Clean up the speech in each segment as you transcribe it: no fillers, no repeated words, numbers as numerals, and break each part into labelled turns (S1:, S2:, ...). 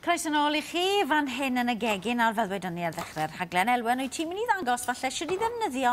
S1: Croeso nôl I chi fan hyn yn y gegin ar feddwydon ni ar ddechrau'r rhaglen. Elwen, wyt ti'n mynd I ddangos falle sydd I ddefnyddio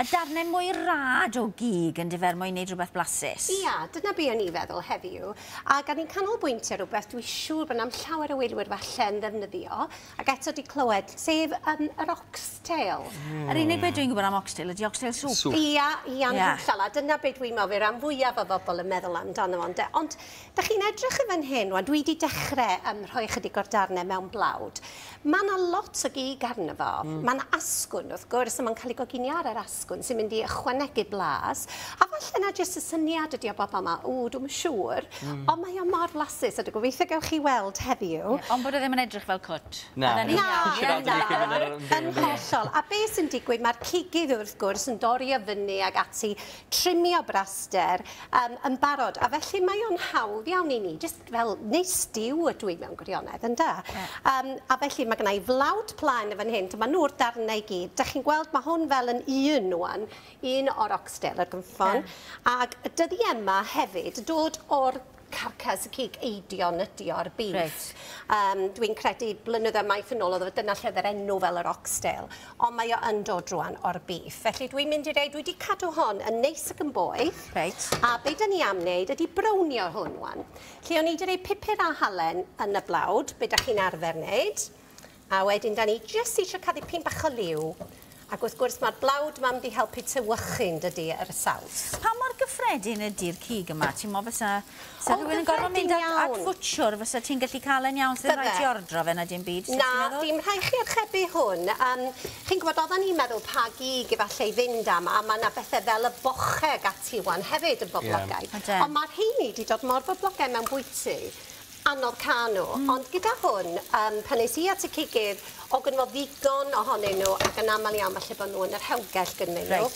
S1: y darnau mwy rad o gig yn difer mwyn wneud rhywbeth blasus?
S2: Ia, dyna be o'n I feddwl heddiw. Ac o'n i'n canolbwyntio rhywbeth dwi'n siŵr bod am llawer o weilwyr falle yn ddefnyddio. Ac eto di clywed, sef yr oxtail.
S1: Yr unig beth dwi'n gwybod am oxtail ydy oxtail soup.
S2: Ia, ia'n hollol. A dyna beth dwi'n meddwl, rhan fwyaf o bobl yn meddwl amdano fo'n de. Ond, da chi'n edrych y fan hyn, dwi wedi dechrau rhoi chydig o'r darnau mewn blawd. Mae yna lot o gig arno fo. Mae yna asgwrn, wrth gwrs, a mae'n cael ei goginio ar yr asgwrn sy'n mynd I ychwanegu blas. A falle yna jyst y syniad ydi o bobl yma, dwi'n siŵr, ond mae o mor flasus, a dwi'n gobeithio gewch chi weld heddiw.
S1: Ond bod e ddim yn edrych fel cwt.
S2: Na, yn hollol. A beth sy'n digwydd, mae'r cigydd wrth gwrs yn dorri o fyny ag ati, trimio braster yn barod. A felly mae o'n hawdd iawn I ni, jyst fel neud stiw ydw I mewn gwirionedd, ynda? A felly mae gennau flawd plaen fan hyn, dyma nhw'r darnau gyd. Da chi'n gweld mae hwn fel yn un wan, un o'r oxtail yr gynffon. Ac y dyddi yma hefyd, dod o'r carcas y cig eidion ydi o'r beef. Dwi'n credu blynyddoedd maith yn ôl, oedd dyna lle yr enw fel yr oxtail. Ond mae o yn dod rwan o'r beef. Felly dwi'n mynd I reid, dwi wedi cadw hon yn neis ac yn boeth. A be da ni am wneud ydy brownio hwn wan. Lle o'n I wedi reid pupur a halen yn y blawd, be da chi'n arfer wneud. A wedyn da ni jyst eisiau cael dipyn bach o liw. Ac wrth gwrs mae'r blawd yma wedi helpu tywychu'n dydy yr saws. Pa mor gyffredin ydy'r cig yma? Ti'n meddwl fysa rhywun yn gorfod mynd at ffwtsiwr, fysa ti'n gallu cael yn iawn sydd rhaid I ordro fe na dim byd? Na, dim rhaid chi archebu hwn. Chi'n gwybod, oedden ni'n meddwl pa gig efallai fynd am, a mae yna bethau fel y bocheg ati wan hefyd yn boblogaidd. Ond mae'r heini wedi dod mor boblogaidd mewn bwyty. Anodd canw, ond gyda hwn, pan nes I at y cigydd, o gynno ddigon ohonyn nhw ac yn aml iawn falle bod nhw yn yr hewgell gynnyn nhw.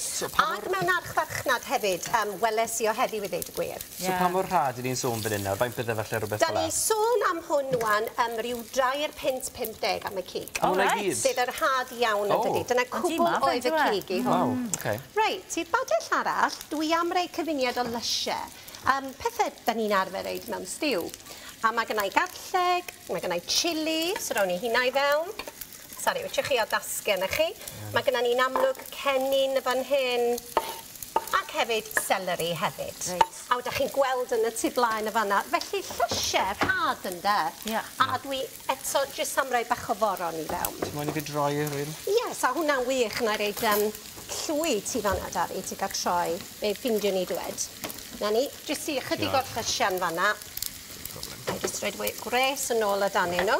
S2: Ac mewn archfarchnad hefyd, weles I o heddiw I ddeud y gwir.
S3: So pa mor rhad I ni'n sôn fan hyn nawr? Faint bydde falle rhywbeth fel?
S2: Da ni sôn am hwn wan rhyw 3.50 am y cig. Sydd yr rhad iawn yn dydi. Dyna cwbl oedd y cig I hwn. Reit, i'r badell arall, dwi am rei cyfuniad o lysiau. Pethau da ni'n arfer reid mewn stiw. A mae gennau garlleg, mae gennau Tsili, so rawn I hynna I fewn. Sori, wytioch chi o dasgen chi. Mae gennau ni'n amlwg gennin y fan hyn, ac hefyd seleri hefyd. A wydych chi'n gweld yn y tu blaen y fanna. Felly llysiau rhad ynde. A dwi eto jyst am roi bach o foron I fewn.
S3: Ti'n moyn I fi droi rhywun?
S2: Yes, a hwnna'n wych na reid llwy ti fanna Dari, ti gael troi. Fe ffindio ni dwed. Na ni, jyst I chydig o'r llysiau'n fanna. A jyst roed gres yn ôl o danyn nhw.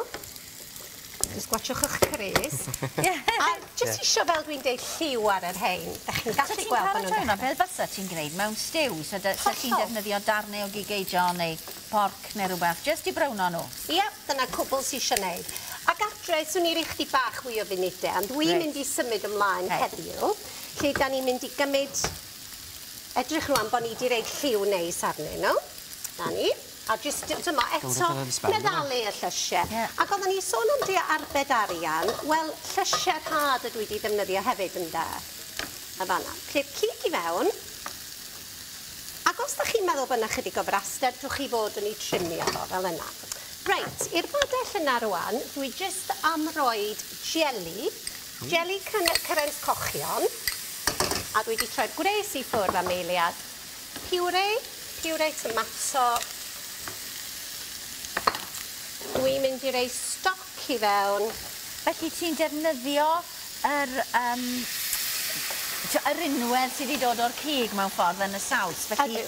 S2: Jyst gwachwch eich crys. A jyst eisiau fel dwi'n deud lliw ar yr hein. Da chi'n gallu gweld bod nhw'n dechrau.
S1: Beth fysa ti'n gwneud mewn stiw? So ti'n defnyddio darnau o gig eidion neu porc neu rhywbeth, jyst I brawno nhw?
S2: Ia, dyna cwbl sy'n eisiau gwneud. Ac adre, swn I rechdi bach fwy o funudau, ond dwi'n mynd I symud ymlaen heddiw. Lle da ni'n mynd I gymryd, edrych rwan bod ni wedi reid lliw neis arnyn nhw. Da ni. A jyst dyma eto meddalu y llysiau. Ac oedden ni sôn am di arbed arian, wel llysiau rhad ydw I wedi ddefnyddio hefyd yn da. A fanna. Cly'r cig I fewn. Ac os da chi'n meddwl bod yna chydig o fraster, dwch chi fod yn ei trimio fo fel yna. Reit, i'r badell yna rwan, dwi jyst am roed jeli. Jeli cyrens cochion. A dwi wedi troi'r gwres I ffwrdd am eiliad. Piwre tomato. Dwi'n mynd I rei stoc I fewn.
S1: Felly ti'n defnyddio yr unwedd sydd wedi dod o'r cig mewn ffordd yn y saws.
S2: Ydy,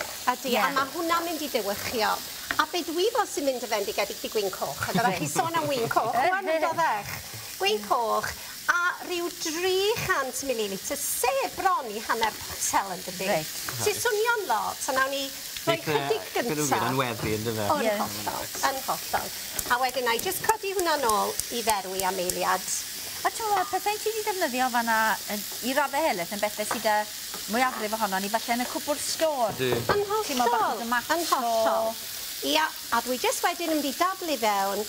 S2: a mae hwnna'n mynd I ddiwychio. A be dwi fel sy'n mynd y fendigedig I gwin coch. A gyda chi sôn am gwin coch, rwan yn doddech. Gwin coch a rhyw 300 ml, sef bron I hanner potel yn dydi. Sy'n swnio'n lot, a nawn ni rhoi chydig gyntaf.
S3: Bydd yn weddi yn dyfe.
S2: Yn hollol. A wedyn na I jyst codi hwnna nôl I ferwi am eiliad.
S1: A ti'n pethau ti wedi defnyddio fanna I raddau helyth yn bethau sydd mwyafrif ohono ni, falle yn y cwbl sgôr.
S2: Yn hollol. Ia, a dwi jyst wedyn yn mynd I dablu fewn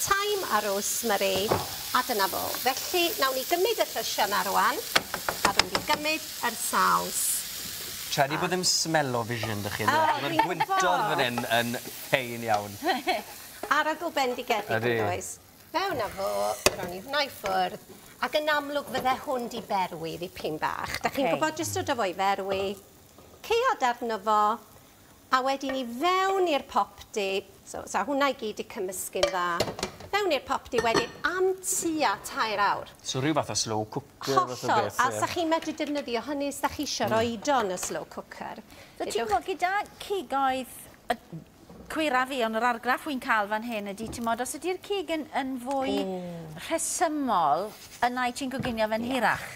S2: teim a rhosmari, a dyna fo. Felly, nawn ni gymryd y llysiau na rwan, a dwi'n mynd I gymryd yr saws.
S3: Tredi bod ddim smell o vision dych chi. Mae'r gwyntod fan hyn yn pein iawn.
S2: arogl bendigedig yn does. Fewn â fo, ro'n i hwnna i ffwrdd. Ac yn amlwg fydde hwn di berwi ddipyn bach. Da chi'n gwybod jyst o fo i ferwi. Ceod arno fo. A wedyn ni fewn i'r popdi. So hwnna i gyd i cymysgu'n dda. Fewn i'r popdi wedyn am tua 2 awr.
S3: So rhyw fath o slow cooker.
S2: Hollol. A sa chi'n medru defnyddio hynny sa chi isio roedon y slow cooker.
S1: So ti'n gwybod gyda cigoedd cwyra fi, ond yr argraff wy'n cael fan hyn ydy, ti'n modd, os ydy'r cig yn fwy rhesymol, yna i ti'n coginio fe'n hirach?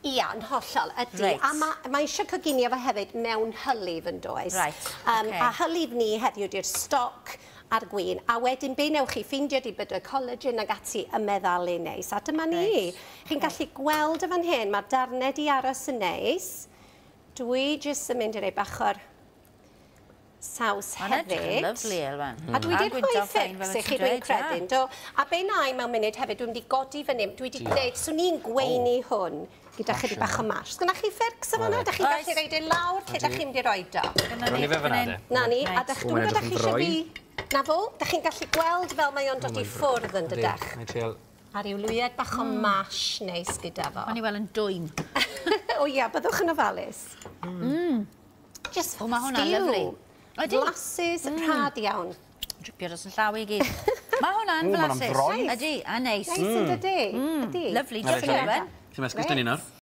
S2: Ia, yn hollol, ydy. A mae eisiau coginio fe hefyd mewn hylif yn does. A hylif ni heddiw di'r stoc a'r gwin. A wedyn be newch chi ffeindio di bod y collagen ag ati y meddalu neis. A dyma ni. Chi'n gallu gweld y fan hyn, mae'r darnau di aros yn neis. Dwi jyst yn mynd i'r ei bach o'r saws hefyd.
S1: Mae'n lyflu, Elwen.
S2: A dwi wedi rhoi ffix i chi dwi'n credu'n do. A be na i mewn munud hefyd, dwi wedi godi fan hyn. Dwi wedi gwneud, swn i'n gweini hwn gyda chydig bach o mash. Sgynna chi ffix yma na? Da chi'n gallu reid ei lawr, lle da chi'n mynd i roed o.
S3: Rwy'n i fe fyna, de?
S2: Na ni, a da chi'n gwybod da chi eisiau fi... Na fo, da chi'n gallu gweld fel mae o'n dod i ffwrdd yn dydech. A ryw lwyed bach o mash neis gyda fo.
S1: O'n i fel yn dwym.
S2: O ia, byddwch yn ofalus. Just
S1: o, mae hwnna'n lyflu.
S2: Flasus rhad iawn.
S1: Dripio dros yn llaw i gyd. Mae hwnna'n flasus. Ydy, a neis.
S2: Neis yn dydy.
S1: Lyflu, diolch yn Elwen.
S3: Ti'n mesgus dyn ni nawr?